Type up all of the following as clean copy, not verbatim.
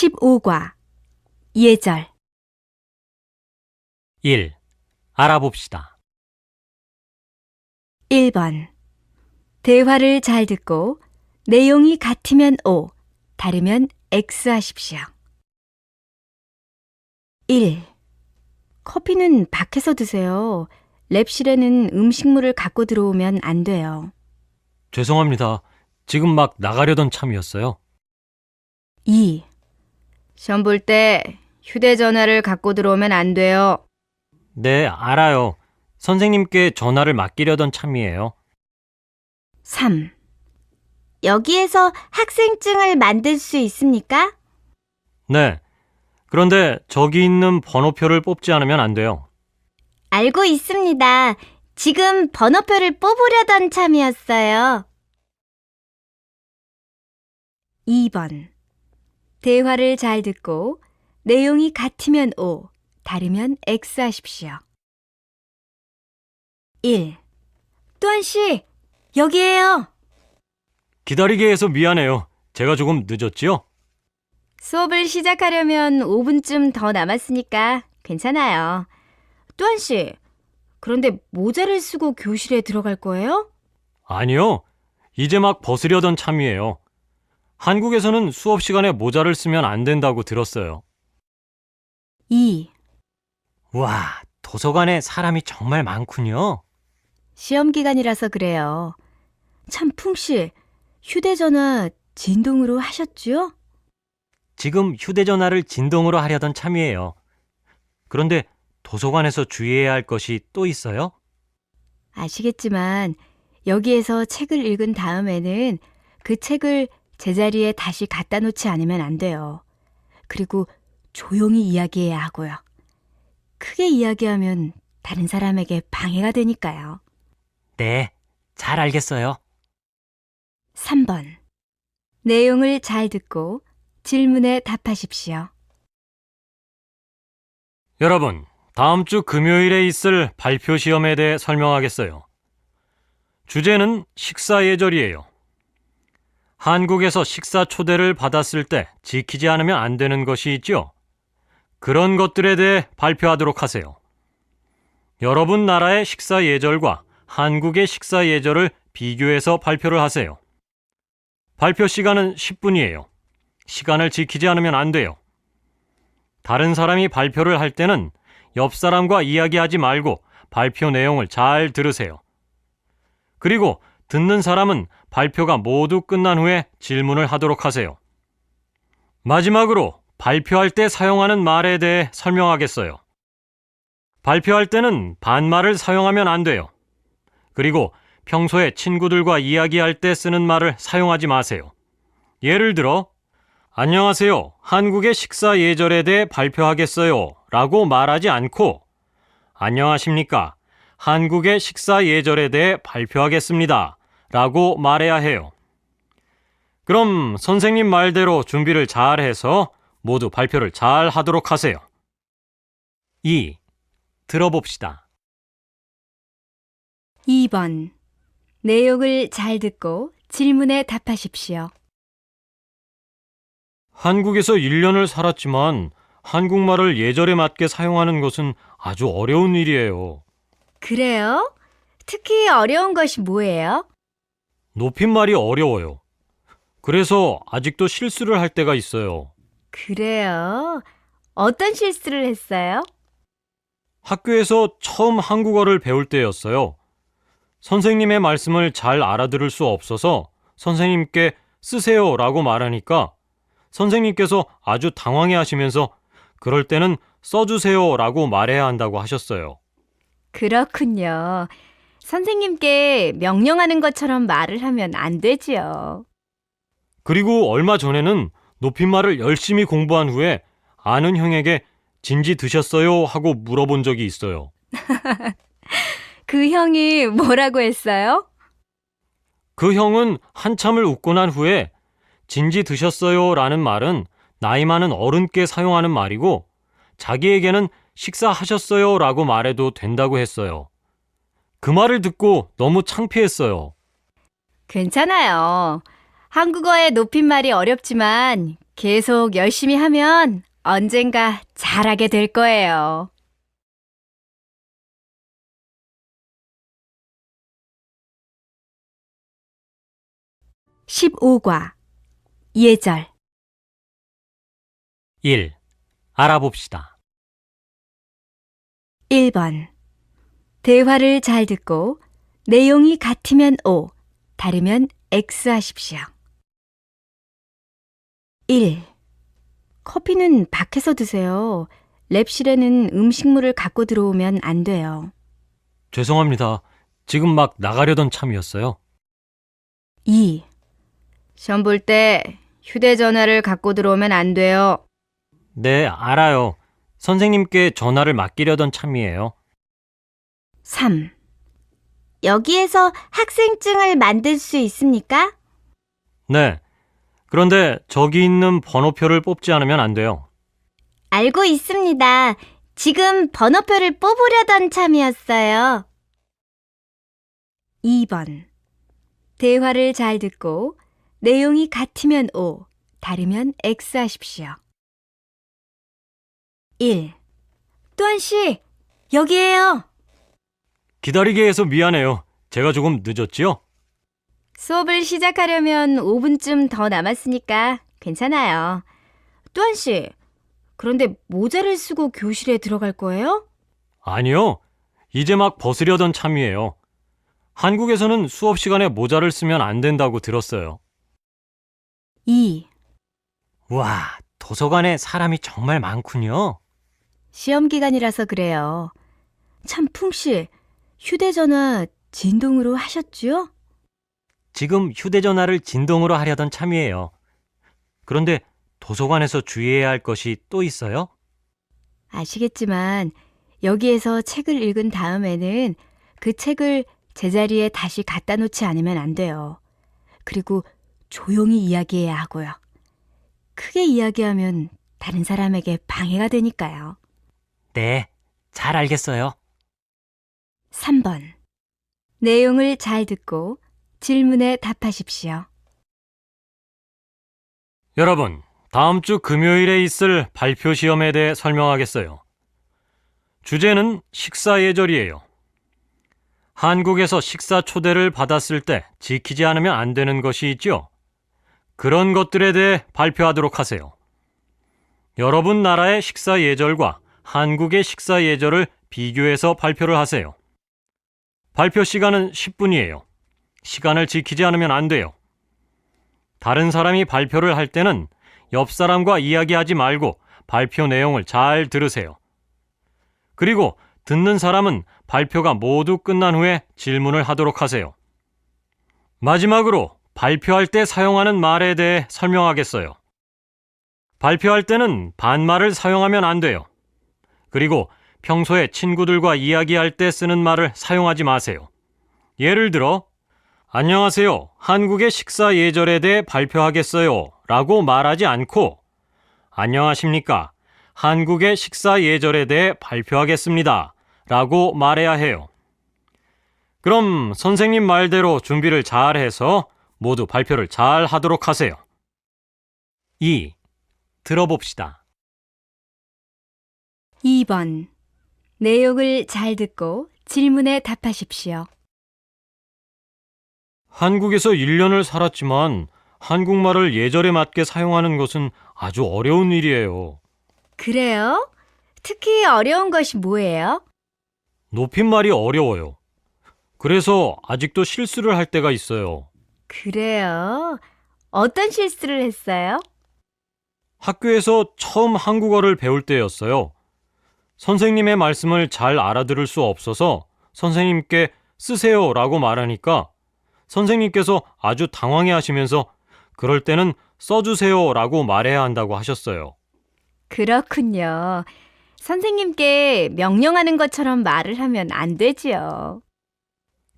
15과 예절 1. 알아봅시다. 1번 대화를 잘 듣고 내용이 같으면 O, 다르면 X 하십시오. 1. 커피는 밖에서 드세요. 랩실에는 음식물을 갖고 들어오면 안 돼요. 죄송합니다. 지금 막 나가려던 참이었어요. 2. 시험 볼 때 휴대전화를 갖고 들어오면 안 돼요. 네, 알아요. 선생님께 전화를 맡기려던 참이에요. 3. 여기에서 학생증을 만들 수 있습니까? 네. 그런데 저기 있는 번호표를 뽑지 않으면 안 돼요. 알고 있습니다. 지금 번호표를 뽑으려던 참이었어요. 2번 대화를 잘 듣고 내용이 같으면 O, 다르면 X 하십시오. 1. 또한 씨, 여기에요. 기다리게 해서 미안해요. 제가 조금 늦었지요? 수업을 시작하려면 5분쯤 더 남았으니까 괜찮아요. 또한 씨, 그런데 모자를 쓰고 교실에 들어갈 거예요? 아니요. 이제 막 벗으려던 참이에요. 한국에서는 수업 시간에 모자를 쓰면 안 된다고 들었어요. 2. 와, 도서관에 사람이 정말 많군요. 시험 기간이라서 그래요. 참 풍씨, 휴대전화 진동으로 하셨죠? 지금 휴대전화를 진동으로 하려던 참이에요. 그런데 도서관에서 주의해야 할 것이 또 있어요? 아시겠지만 여기에서 책을 읽은 다음에는 그 책을 제자리에 다시 갖다 놓지 않으면 안 돼요. 그리고 조용히 이야기해야 하고요. 크게 이야기하면 다른 사람에게 방해가 되니까요. 네, 잘 알겠어요. 3번 내용을 잘 듣고 질문에 답하십시오. 여러분, 다음 주 금요일에 있을 발표 시험에 대해 설명하겠어요. 주제는 식사 예절이에요. 한국에서 식사 초대를 받았을 때 지키지 않으면 안 되는 것이 있죠. 그런 것들에 대해 발표하도록 하세요. 여러분 나라의 식사 예절과 한국의 식사 예절을 비교해서 발표를 하세요. 발표 시간은 10분이에요. 시간을 지키지 않으면 안 돼요. 다른 사람이 발표를 할 때는 옆 사람과 이야기하지 말고 발표 내용을 잘 들으세요. 그리고 듣는 사람은 발표가 모두 끝난 후에 질문을 하도록 하세요. 마지막으로 발표할 때 사용하는 말에 대해 설명하겠어요. 발표할 때는 반말을 사용하면 안 돼요. 그리고 평소에 친구들과 이야기할 때 쓰는 말을 사용하지 마세요. 예를 들어, 안녕하세요. 한국의 식사 예절에 대해 발표하겠어요. 라고 말하지 않고, 안녕하십니까. 한국의 식사 예절에 대해 발표하겠습니다. 라고 말해야 해요. 그럼 선생님 말대로 준비를 잘 해서 모두 발표를 잘 하도록 하세요. 2. 들어봅시다. 2번 내용을 잘 듣고 질문에 답하십시오. 한국에서 1년을 살았지만 한국말을 예절에 맞게 사용하는 것은 아주 어려운 일이에요. 그래요? 특히 어려운 것이 뭐예요? 높임말이 어려워요. 그래서 아직도 실수를 할 때가 있어요. 그래요? 어떤 실수를 했어요? 학교에서 처음 한국어를 배울 때였어요. 선생님의 말씀을 잘 알아들을 수 없어서 선생님께 쓰세요라고 말하니까 선생님께서 아주 당황해 하시면서 그럴 때는 써주세요라고 말해야 한다고 하셨어요. 그렇군요. 선생님께 명령하는 것처럼 말을 하면 안 되지요. 그리고 얼마 전에는 높임말을 열심히 공부한 후에 아는 형에게 진지 드셨어요? 하고 물어본 적이 있어요. 그 형이 뭐라고 했어요? 그 형은 한참을 웃고 난 후에 진지 드셨어요? 라는 말은 나이 많은 어른께 사용하는 말이고 자기에게는 식사하셨어요? 라고 말해도 된다고 했어요. 그 말을 듣고 너무 창피했어요. 괜찮아요. 한국어의 높임말이 어렵지만 계속 열심히 하면 언젠가 잘하게 될 거예요. 15과 예절 1. 알아봅시다. 1번 대화를 잘 듣고 내용이 같으면 O, 다르면 X 하십시오. 1. 커피는 밖에서 드세요. 랩실에는 음식물을 갖고 들어오면 안 돼요. 죄송합니다. 지금 막 나가려던 참이었어요. 2. 시험 볼 때 휴대전화를 갖고 들어오면 안 돼요. 네, 알아요. 선생님께 전화를 맡기려던 참이에요. 3. 여기에서 학생증을 만들 수 있습니까? 네. 그런데 저기 있는 번호표를 뽑지 않으면 안 돼요. 알고 있습니다. 지금 번호표를 뽑으려던 참이었어요. 2번 대화를 잘 듣고 내용이 같으면 O, 다르면 X 하십시오. 1. 또한 씨, 여기에요. 기다리게 해서 미안해요. 제가 조금 늦었지요? 수업을 시작하려면 5분쯤 더 남았으니까 괜찮아요. 또한 씨, 그런데 모자를 쓰고 교실에 들어갈 거예요? 아니요. 이제 막 벗으려던 참이에요. 한국에서는 수업 시간에 모자를 쓰면 안 된다고 들었어요. 2. 와, 도서관에 사람이 정말 많군요. 시험 기간이라서 그래요. 참 풍씨, 휴대전화 진동으로 하셨죠? 지금 휴대전화를 진동으로 하려던 참이에요. 그런데 도서관에서 주의해야 할 것이 또 있어요? 아시겠지만 여기에서 책을 읽은 다음에는 그 책을 제자리에 다시 갖다 놓지 않으면 안 돼요. 그리고 조용히 이야기해야 하고요. 크게 이야기하면 다른 사람에게 방해가 되니까요. 네, 잘 알겠어요. 3번 내용을 잘 듣고 질문에 답하십시오. 여러분, 다음 주 금요일에 있을 발표 시험에 대해 설명하겠어요. 주제는 식사 예절이에요. 한국에서 식사 초대를 받았을 때 지키지 않으면 안 되는 것이 있죠. 그런 것들에 대해 발표하도록 하세요. 여러분 나라의 식사 예절과 한국의 식사 예절을 비교해서 발표를 하세요. 발표 시간은 10분이에요. 시간을 지키지 않으면 안 돼요. 다른 사람이 발표를 할 때는 옆 사람과 이야기하지 말고 발표 내용을 잘 들으세요. 그리고 듣는 사람은 발표가 모두 끝난 후에 질문을 하도록 하세요. 마지막으로 발표할 때 사용하는 말에 대해 설명하겠어요. 발표할 때는 반말을 사용하면 안 돼요. 그리고 평소에 친구들과 이야기할 때 쓰는 말을 사용하지 마세요. 예를 들어, 안녕하세요. 한국의 식사 예절에 대해 발표하겠어요. 라고 말하지 않고, 안녕하십니까. 한국의 식사 예절에 대해 발표하겠습니다. 라고 말해야 해요. 그럼 선생님 말대로 준비를 잘 해서 모두 발표를 잘 하도록 하세요. 2. 들어봅시다. 2번 내용을 잘 듣고 질문에 답하십시오. 한국에서 1년을 살았지만 한국말을 예절에 맞게 사용하는 것은 아주 어려운 일이에요. 그래요? 특히 어려운 것이 뭐예요? 높임말이 어려워요. 그래서 아직도 실수를 할 때가 있어요. 그래요? 어떤 실수를 했어요? 학교에서 처음 한국어를 배울 때였어요. 선생님의 말씀을 잘 알아들을 수 없어서 선생님께 쓰세요라고 말하니까 선생님께서 아주 당황해 하시면서 그럴 때는 써주세요라고 말해야 한다고 하셨어요. 그렇군요. 선생님께 명령하는 것처럼 말을 하면 안 되지요.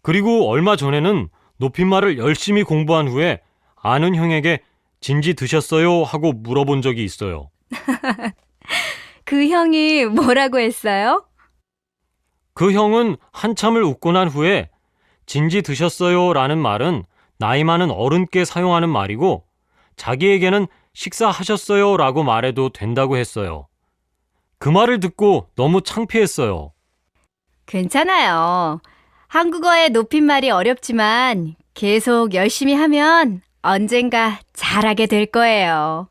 그리고 얼마 전에는 높임말을 열심히 공부한 후에 아는 형에게 진지 드셨어요? 하고 물어본 적이 있어요. 그 형이 뭐라고 했어요? 그 형은 한참을 웃고 난 후에 진지 드셨어요? 라는 말은 나이 많은 어른께 사용하는 말이고 자기에게는 식사하셨어요? 라고 말해도 된다고 했어요. 그 말을 듣고 너무 창피했어요. 괜찮아요. 한국어의 높임말이 어렵지만 계속 열심히 하면 언젠가 잘하게 될 거예요.